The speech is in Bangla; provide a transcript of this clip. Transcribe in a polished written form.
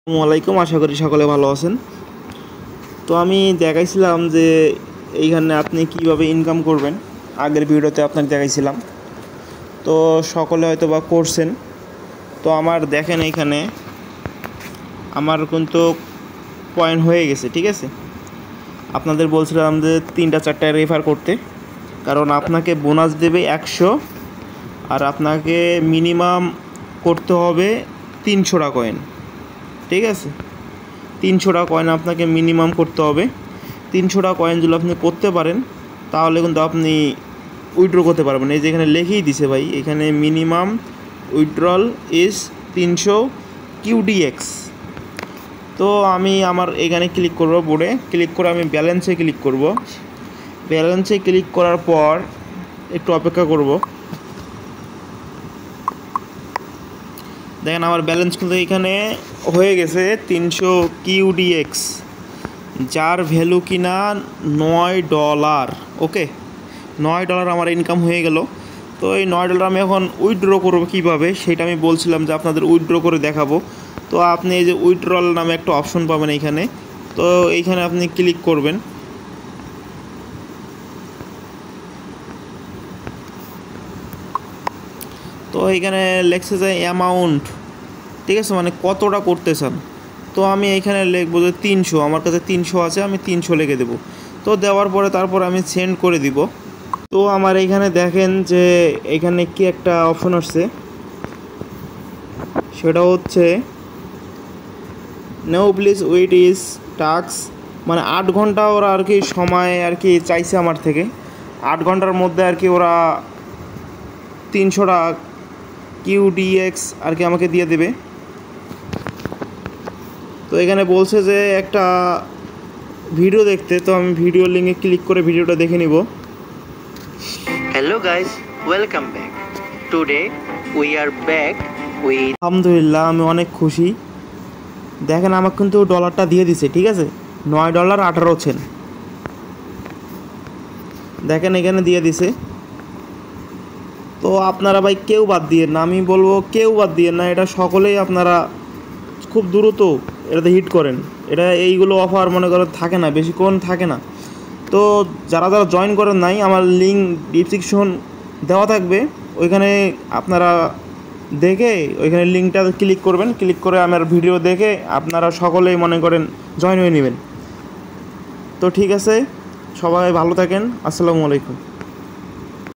আসসালামু আলাইকুম, আশা করি সকলে ভালো আছেন। তো আমি দেখাইছিলাম যে এইখানে আপনি কিভাবে ইনকাম করবেন, আগের ভিডিওতে আপনাকে দেখাইছিলাম। তো সকলে হয়তো বা করছেন। তো আমার দেখেন এইখানে আমার কিন্তু পয়েন্ট হয়ে গেছে, ঠিক আছে। আপনাদের বলছিলাম যে 3-4টা রেফার করতে, কারণ আপনাকে বোনাস দেবে 100, আর আপনাকে মিনিমাম করতে হবে 300টা কয়েন, ঠিক আছে। 300টা কয়েন আপনাকে মিনিমাম করতে হবে। 300টা কয়েন যদি আপনি করতে পারেন তাহলে কিন্তু আপনি উইথড্র করতে পারবেন। এই যে এখানে লিখেই দিছে ভাই, এখানে মিনিমাম উইথড্রল ইজ 300 কিউডিএক্স। তো আমি আমার এখানে ক্লিক করব, বোর্ডে ক্লিক করে আমি ব্যালেন্সে ক্লিক করব। ব্যালেন্সে ক্লিক করার পর একটু অপেক্ষা করব। দেখেন আমার ব্যালেন্স কিন্তু এখানে হয়ে গেছে 300 কিউডিএক্স, যার ভ্যালু কিনা $9। ওকে, $9 আমার ইনকাম হয়ে গেল। তো এই $9 আমি এখন উইথড্র করবো কীভাবে সেটা আমি বলছিলাম যে আপনাদের উইথড্র করে দেখাবো। তো আপনি এই যে উইথড্রল নামে একটা অপশন পাবেন এইখানে, তো এইখানে আপনি ক্লিক করবেন। তো এইখানে লেখছে যে অ্যামাউন্ট, ঠিক আছে, মানে কতটা করতে চান। তো আমি এইখানে লিখবো যে 300, আমার কাছে 300 আছে, আমি 300 লিখে দেবো। তো দেওয়ার পরে তারপর আমি সেন্ড করে দিব। তো আমার এইখানে দেখেন যে এখানে কি একটা অপশন আসছে, সেটা হচ্ছে no please wait is task, মানে 8 ঘন্টা ওরা আর কি সময় আর কি চাইছে আমার থেকে। 8 ঘন্টার মধ্যে আর কি ওরা 300টা কিউডিএক্স আর কি আমাকে দিয়ে দেবে। তো এখানে বলছে যে একটা ভিডিও দেখতে, তো আমি ভিডিও লিঙ্কে ক্লিক করে ভিডিওটা দেখে নিব। Hello guys, welcome back. Today we are back with আলহামদুলিল্লাহ, আমি অনেক খুশি। দেখেন আমাকে কিন্তু ডলারটা দিয়ে দিছে, ঠিক আছে, $9.18। দেখেন এখানে দিয়ে দিছে। তো আপনারা ভাই কেউ বাদ দিয়েন না, আমি বলবো কেউ বাদ দিয়েন না, এটা সকলেই আপনারা খুব দ্রুত এটাতে হিট করেন। এটা এইগুলো অফার মনে করেন থাকে না, বেশিক্ষণ থাকে না। তো যারা যারা জয়েন করেন নাই, আমার লিঙ্ক ডিসক্রিপশন দেওয়া থাকবে, ওইখানে আপনারা দেখে ওইখানে লিঙ্কটা ক্লিক করবেন। ক্লিক করে আমার ভিডিও দেখে আপনারা সকলেই মনে করেন জয়েন হয়ে নেবেন। তো ঠিক আছে, সবাই ভালো থাকেন। আসসালামু আলাইকুম।